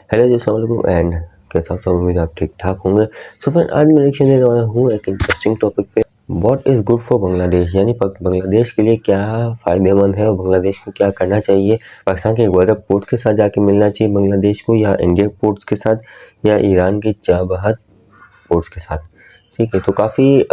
Hello जी, अस्सलाम वालेकुम and कैसा आप सब। उम्मीद आप ठीक ठाक होंगे। सो फ्रेंड, आज मैं रिएक्शन देने वाला हूँ एक इंटरेस्टिंग टॉपिक पे। What is good for Bangladesh, यानी बांग्लादेश के लिए क्या फ़ायदेमंद है और बांग्लादेश को क्या करना चाहिए। पाकिस्तान के ग्वादर पोर्ट्स के साथ जाके मिलना चाहिए बांग्लादेश को, या इंडिया पोर्ट्स के साथ, या ईरान के चाबहार पोर्ट्स के साथ। ठीक है, तो काफ़ी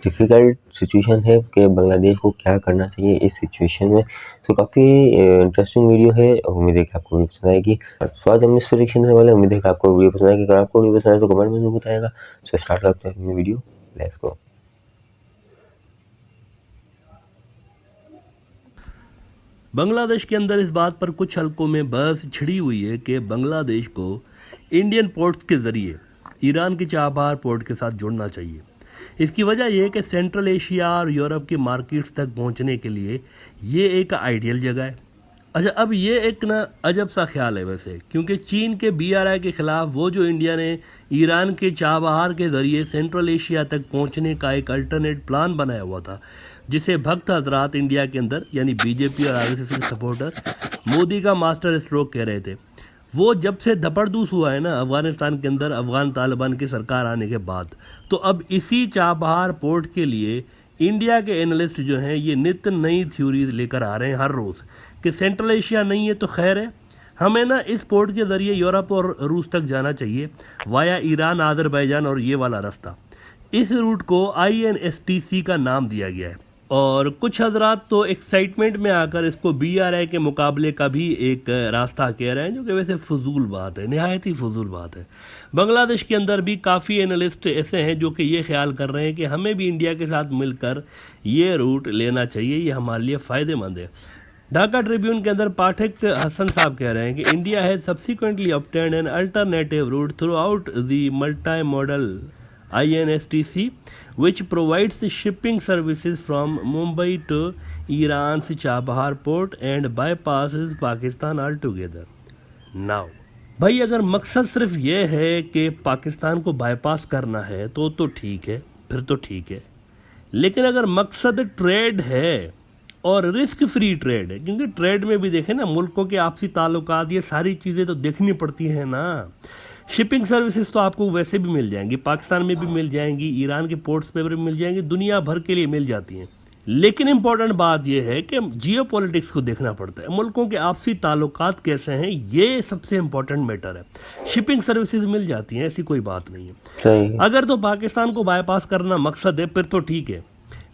डिफ़िकल्ट सिचुएशन है कि बांग्लादेश को क्या करना चाहिए इस सिचुएशन में। तो काफ़ी इंटरेस्टिंग वीडियो है और उम्मीद है कि आपको वीडियो पसंद आएगी। तो आज हम इस पर रिएक्शन देने वाले हैं। उम्मीद है कि आपको वीडियो पसंद आएगी। अगर आपको वीडियो पसंद आए तो कमेंट में ज़रूर बताएगा। सो स्टार्ट करते हैं अपनी वीडियो, लेट्स गो। बांग्लादेश के अंदर इस बात पर कुछ हलकों में बहस छिड़ी हुई है कि बांग्लादेश को इंडियन पोर्ट्स के ज़रिए ईरान के चाबहार पोर्ट के साथ जोड़ना चाहिए। इसकी वजह यह है कि सेंट्रल एशिया और यूरोप की मार्केट्स तक पहुंचने के लिए ये एक आइडियल जगह है। अच्छा, अब ये एक ना अजब सा ख्याल है वैसे, क्योंकि चीन के BRI के ख़िलाफ़ वो जो इंडिया ने ईरान के चाबहार के ज़रिए सेंट्रल एशिया तक पहुंचने का एक अल्टरनेट प्लान बनाया हुआ था, जिसे भक्त हजरात इंडिया के अंदर यानी BJP और RSS के सपोर्टर मोदी का मास्टर स्ट्रोक कह रहे थे, वो जब से धपड़दूस हुआ है ना अफ़गानिस्तान के अंदर अफ़गान तालिबान की सरकार आने के बाद, तो अब इसी चाबहार पोर्ट के लिए इंडिया के एनालिस्ट जो हैं ये नित्य नई थ्योरीज लेकर आ रहे हैं हर रोज़ कि सेंट्रल एशिया नहीं है तो खैर है, हमें ना इस पोर्ट के ज़रिए यूरोप और रूस तक जाना चाहिए वाया ईरान, आज़रबाईजान और ये वाला रास्ता। इस रूट को INSTC का नाम दिया गया है और कुछ हजरात तो एक्साइटमेंट में आकर इसको BRI के मुकाबले का भी एक रास्ता कह रहे हैं, जो कि वैसे फजूल बात है, नहायत ही फजूल बात है। बांग्लादेश के अंदर भी काफ़ी एनालिस्ट ऐसे हैं जो कि ये ख्याल कर रहे हैं कि हमें भी इंडिया के साथ मिलकर ये रूट लेना चाहिए, ये हमारे लिए फ़ायदेमंद है। ढाका ट्रिब्यून के अंदर पाठक हसन साहब कह रहे हैं कि India has subsequently obtained an alternative route throughout the multi modal INSTC which provides shipping services from Mumbai to Iran's Chabahar port and bypasses Pakistan altogether. Now, भाई अगर मकसद सिर्फ ये है कि पाकिस्तान को बाईपास करना है तो ठीक है, फिर तो ठीक है। लेकिन अगर मकसद ट्रेड है और रिस्क फ्री ट्रेड है, क्योंकि ट्रेड में भी देखें ना मुल्कों के आपसी ताल्लुकात, ये सारी चीज़ें तो देखनी पड़ती हैं ना। शिपिंग सर्विसेज तो आपको वैसे भी मिल जाएंगी, पाकिस्तान में भी मिल जाएंगी, ईरान के पोर्ट्स पे भी मिल जाएंगी, दुनिया भर के लिए मिल जाती हैं। लेकिन इंपॉर्टेंट बात यह है कि जियो पॉलिटिक्स को देखना पड़ता है, मुल्कों के आपसी ताल्लुकात कैसे हैं, ये सबसे इंपॉर्टेंट मैटर है। शिपिंग सर्विसेज मिल जाती हैं, ऐसी कोई बात नहीं है। सही। अगर तो पाकिस्तान को बाईपास करना मकसद है फिर तो ठीक है,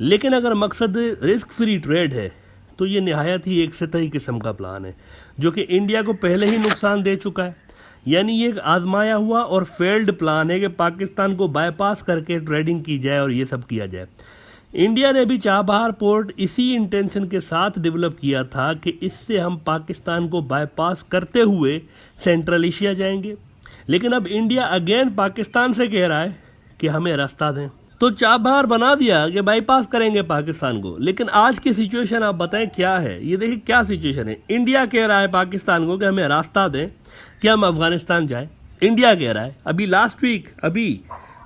लेकिन अगर मकसद रिस्क फ्री ट्रेड है तो ये नहायत ही एक सतही किस्म का प्लान है, जो कि इंडिया को पहले ही नुकसान दे चुका है। यानी ये एक आजमाया हुआ और फेल्ड प्लान है कि पाकिस्तान को बाईपास करके ट्रेडिंग की जाए और ये सब किया जाए। इंडिया ने भी चाबहार पोर्ट इसी इंटेंशन के साथ डेवलप किया था कि इससे हम पाकिस्तान को बाईपास करते हुए सेंट्रल एशिया जाएंगे। लेकिन अब इंडिया अगेन पाकिस्तान से कह रहा है कि हमें रास्ता दें, तो चाबहार बना दिया कि बाईपास करेंगे पाकिस्तान को। लेकिन आज की सिचुएशन आप बताएं क्या है। ये देखिए क्या सिचुएशन है, इंडिया कह रहा है पाकिस्तान को कि हमें रास्ता दें कि हम अफगानिस्तान जाएं। इंडिया कह रहा है, अभी लास्ट वीक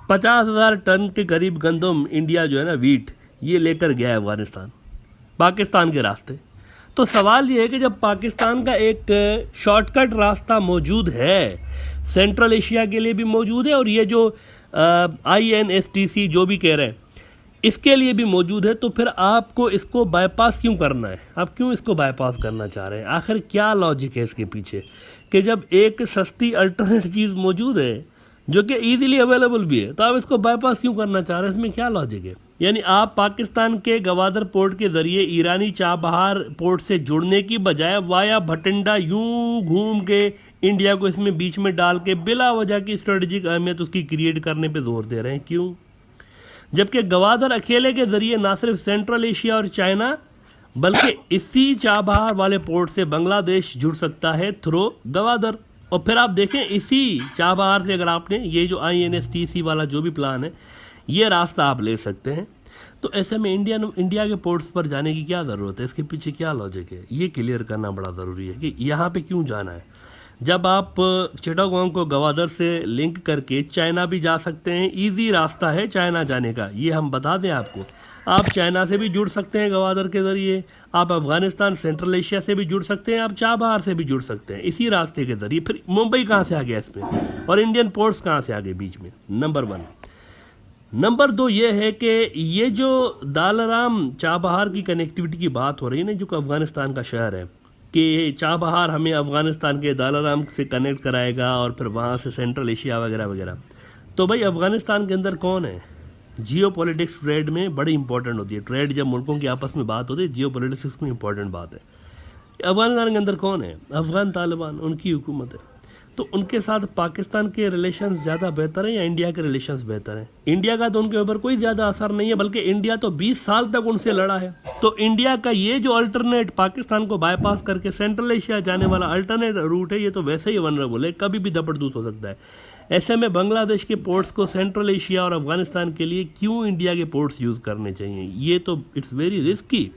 50,000 टन के करीब गंदम इंडिया जो है ना वीट, ये लेकर गया है अफगानिस्तान पाकिस्तान के रास्ते। तो सवाल ये है कि जब पाकिस्तान का एक शॉर्टकट रास्ता मौजूद है, सेंट्रल एशिया के लिए भी मौजूद है और ये जो INSTC जो भी कह रहे हैं इसके लिए भी मौजूद है, तो फिर आपको इसको बाईपास क्यों करना है? आप क्यों इसको बाईपास करना चाह रहे हैं? आखिर क्या लॉजिक है इसके पीछे कि जब एक सस्ती अल्टरनेट चीज़ मौजूद है जो कि ईजिली अवेलेबल भी है, तो आप इसको बाईपास क्यों करना चाह रहे हैं? इसमें क्या लॉजिक है? यानी आप पाकिस्तान के गवादर पोर्ट के ज़रिए ईरानी चाबहार पोर्ट से जुड़ने की बजाय वाया भटिंडा यूं घूम के इंडिया को इसमें बीच में डाल के बिला वजह की स्ट्रेटजिक अहमियत उसकी क्रिएट करने पे जोर दे रहे हैं। क्यों? जबकि गवादर अकेले के ज़रिए ना सिर्फ सेंट्रल एशिया और चाइना बल्कि इसी चाबहार वाले पोर्ट से बांग्लादेश जुड़ सकता है थ्रू गवादर। और फिर आप देखें इसी चाबहार से अगर आपने ये जो INSTC वाला जो भी प्लान है ये रास्ता आप ले सकते हैं, तो ऐसे में इंडिया के पोर्ट्स पर जाने की क्या ज़रूरत है? इसके पीछे क्या लॉजिक है? ये क्लियर करना बड़ा ज़रूरी है कि यहाँ पे क्यों जाना है। जब आप चिटागोंग को गवादर से लिंक करके चाइना भी जा सकते हैं, इजी रास्ता है चाइना जाने का, ये हम बता दें आपको। आप चाइना से भी जुड़ सकते हैं गवादर के ज़रिए, आप अफ़गानिस्तान सेंट्रल एशिया से भी जुड़ सकते हैं, आप चाबहार से भी जुड़ सकते हैं इसी रास्ते के ज़रिए। फिर मुंबई कहाँ से आ गया इसमें, और इंडियन पोर्ट्स कहाँ से आ गए बीच में, नंबर 1। नंबर 2 ये है कि ये जो दालराम चाबहार की कनेक्टिविटी की बात हो रही है ना, जो कि अफ़गानिस्तान का शहर है, कि चाबहार हमें अफ़गानिस्तान के दालराम से कनेक्ट कराएगा और फिर वहाँ से सेंट्रल एशिया वगैरह वगैरह। तो भाई अफ़गानिस्तान के अंदर कौन है? जियो पॉलिटिक्स ट्रेड में बड़ी इंपॉर्टेंट होती है। ट्रेड जब मुल्कों की आपस में बात होती है, जियो पॉलिटिक्स में इंपॉर्टेंट बात है। अफ़गानिस्तान के अंदर कौन है? अफ़गान तालिबान, उनकी हुकूमत है। तो उनके साथ पाकिस्तान के रिलेशंस ज़्यादा बेहतर हैं या इंडिया के रिलेशंस बेहतर हैं? इंडिया का तो उनके ऊपर कोई ज़्यादा असर नहीं है, बल्कि इंडिया तो 20 साल तक उनसे लड़ा है। तो इंडिया का ये जो अल्टरनेट पाकिस्तान को बाईपास करके सेंट्रल एशिया जाने वाला अल्टरनेट रूट है, ये तो वैसे ही वनरेबल है, कभी भी दपड़दूस हो सकता है। ऐसे में बांग्लादेश के पोर्ट्स को सेंट्रल एशिया और अफगानिस्तान के लिए क्यों इंडिया के पोर्ट्स यूज़ करने चाहिए? ये तो इट्स वेरी रिस्की।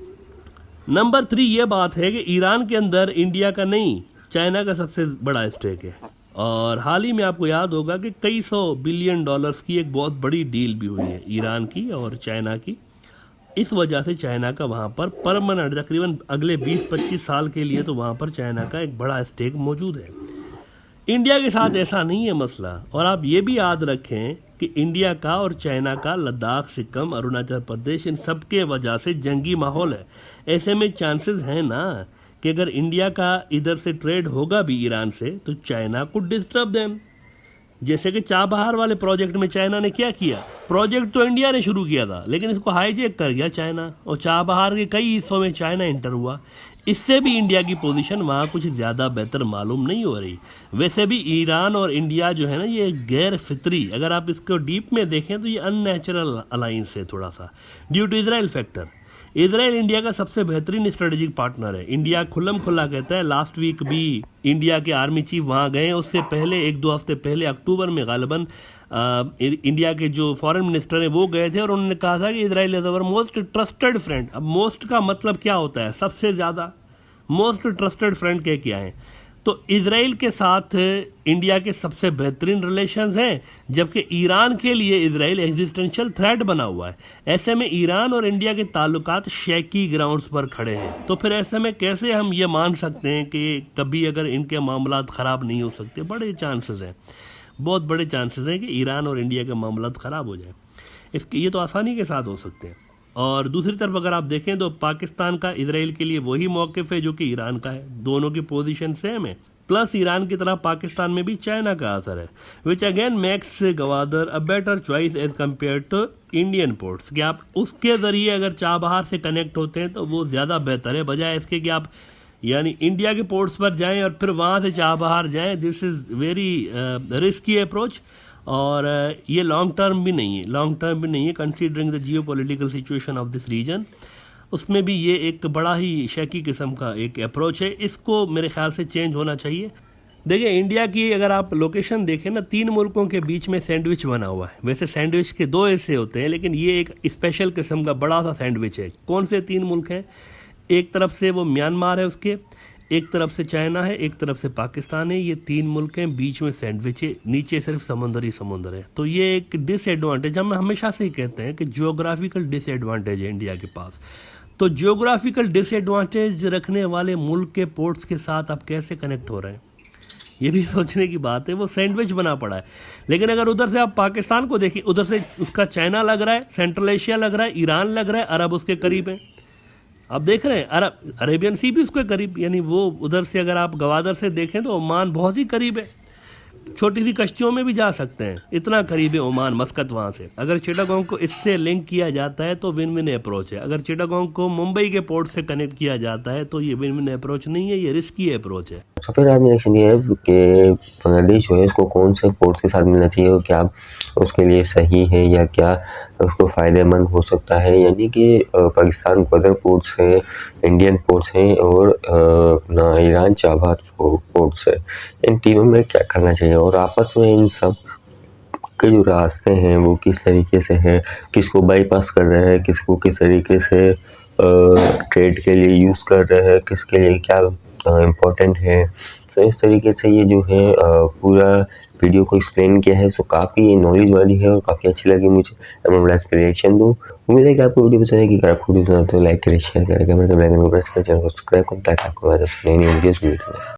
नंबर 3 ये बात है कि ईरान के अंदर इंडिया का नहीं, चाइना का सबसे बड़ा स्टेक है। और हाल ही में आपको याद होगा कि कई $100 बिलियन की एक बहुत बड़ी डील भी हुई है ईरान की और चाइना की। इस वजह से चाइना का वहाँ पर परमानेंट तकरीबन अगले 20-25 साल के लिए तो वहाँ पर चाइना का एक बड़ा स्टेक मौजूद है। इंडिया के साथ ऐसा नहीं है मसला। और आप ये भी याद रखें कि इंडिया का और चाइना का लद्दाख, सिक्किम, अरुणाचल प्रदेश, इन सब के वजह से जंगी माहौल है। ऐसे में चांसेस हैं ना कि अगर इंडिया का इधर से ट्रेड होगा भी ईरान से, तो चाइना को डिस्टर्ब देम। जैसे कि चाबहार वाले प्रोजेक्ट में चाइना ने क्या किया? प्रोजेक्ट तो इंडिया ने शुरू किया था, लेकिन इसको हाईजैक कर गया चाइना, और चाबहार के कई हिस्सों में चाइना इंटर हुआ। इससे भी इंडिया की पोजीशन वहाँ कुछ ज़्यादा बेहतर मालूम नहीं हो रही। वैसे भी ईरान और इंडिया जो है ना, ये गैर फितरी, अगर आप इसको डीप में देखें तो ये अननेचुरल अलाइंस है थोड़ा सा, due to Israel factor. Israel India का सबसे बेहतरीन स्ट्रेटेजिक पार्टनर है। इंडिया खुल्लम खुल्ला कहता है। लास्ट वीक भी इंडिया के आर्मी चीफ वहाँ गए। उससे पहले 1-2 हफ्ते पहले अक्टूबर में गालिबन इंडिया के जो फॉरेन मिनिस्टर हैं वो गए थे, और उन्होंने कहा था कि Israel is our most trusted friend. अब मोस्ट का मतलब क्या होता है? सबसे ज़्यादा। मोस्ट ट्रस्टेड फ्रेंड के क्या है? तो इजराइल के साथ इंडिया के सबसे बेहतरीन रिलेशंस हैं, जबकि ईरान के लिए इजराइल एग्जिस्टेंशियल थ्रेट बना हुआ है। ऐसे में ईरान और इंडिया के ताल्लुकात शेकी ग्राउंड्स पर खड़े हैं। तो फिर ऐसे में कैसे हम ये मान सकते हैं कि कभी अगर इनके मामलात ख़राब नहीं हो सकते? बड़े चांसेस हैं, बहुत बड़े चांसेस हैं कि ईरान और इंडिया के मामलात ख़राब हो जाए। इसके ये तो आसानी के साथ हो सकते हैं। और दूसरी तरफ अगर आप देखें तो पाकिस्तान का इजराइल के लिए वही मौक़िफ़ है जो कि ईरान का है। दोनों की पोजीशन सेम है। प्लस ईरान की तरह पाकिस्तान में भी चाइना का असर है, which again makes Gwadar a better choice as compare to Indian ports. कि आप उसके ज़रिए अगर चाबहार से कनेक्ट होते हैं तो वो ज़्यादा बेहतर है, बजाय इसके कि आप यानी इंडिया के पोर्ट्स पर जाएं और फिर वहाँ से चाबहार जाएं। This is very risky approach, और ये लॉन्ग टर्म भी नहीं है, considering the geo political situation of this region. उसमें भी ये एक बड़ा ही शैकी किस्म का एक अप्रोच है। इसको मेरे ख्याल से चेंज होना चाहिए। देखिए इंडिया की अगर आप लोकेशन देखें ना, 3 मुल्कों के बीच में सैंडविच बना हुआ है। वैसे सैंडविच के 2 हिस्से होते हैं, लेकिन ये एक स्पेशल किस्म का बड़ा सा सैंडविच है। कौन से 3 मुल्क हैं? एक तरफ से वो म्यांमार है, उसके एक तरफ से चाइना है, एक तरफ से पाकिस्तान है। ये 3 मुल्क हैं, बीच में सैंडविच है, नीचे सिर्फ समुंदर है। तो ये एक डिसएडवांटेज, हम हमेशा से ही कहते हैं कि जियोग्राफिकल डिसएडवांटेज है इंडिया के पास। तो जियोग्राफिकल डिसएडवांटेज रखने वाले मुल्क के पोर्ट्स के साथ आप कैसे कनेक्ट हो रहे हैं, ये भी सोचने की बात है। वो सैंडविच बना पड़ा है। लेकिन अगर उधर से आप पाकिस्तान को देखिए, उधर से उसका चाइना लग रहा है, सेंट्रल एशिया लग रहा है, ईरान लग रहा है, अरब उसके करीब है। आप देख रहे हैं अरेबियन सी भी उसके करीब, यानी वो उधर से अगर आप गवादर से देखें तो ओमान बहुत ही करीब है। छोटी सी कश्तियों में भी जा सकते हैं, इतना करीब है ओमान, मस्कत वहाँ से। अगर चिटागोंग को इससे लिंक किया जाता है तो विन विन अप्रोच है। अगर चिटागोंग को मुंबई के पोर्ट से कनेक्ट किया जाता है तो ये विन विन अप्रोच नहीं है, ये रिस्की अप्रोच है। तो फिर आपने एक्शन ये है कि बांग्लादेश जो है उसको कौन से पोर्ट के साथ मिलना चाहिए, और क्या उसके लिए सही है या क्या उसको फ़ायदेमंद हो सकता है? यानी कि पाकिस्तान को अदर पोर्ट्स हैं, इंडियन पोर्ट्स हैं, और अपना ईरान चाबहार पोर्ट्स है। इन तीनों में क्या करना चाहिए, और आपस में इन सब के जो रास्ते हैं वो किस तरीके से हैं, किसको बाईपास कर रहे हैं, किसको किस तरीके से ट्रेड के लिए यूज़ कर रहे हैं, किसके लिए क्या इम्पोर्टेंट है, सो इस तरीके से ये जो है पूरा वीडियो को एक्सप्लेन किया है। सो काफ़ी नॉलेज वाली है और काफ़ी अच्छी लगी मुझे। मैं बड़ा रिएक्शन दूँ। उम्मीद है कि आपको वीडियो पसंद आएगी। अगर आपको वीडियो पसंद आए तो लाइक करें, शेयर करें, कमेंट करें, बेल आइकन को प्रेस करें, चैनल को सब्सक्राइब करें ताकि आपको नई वीडियोज़ मिलती रहें।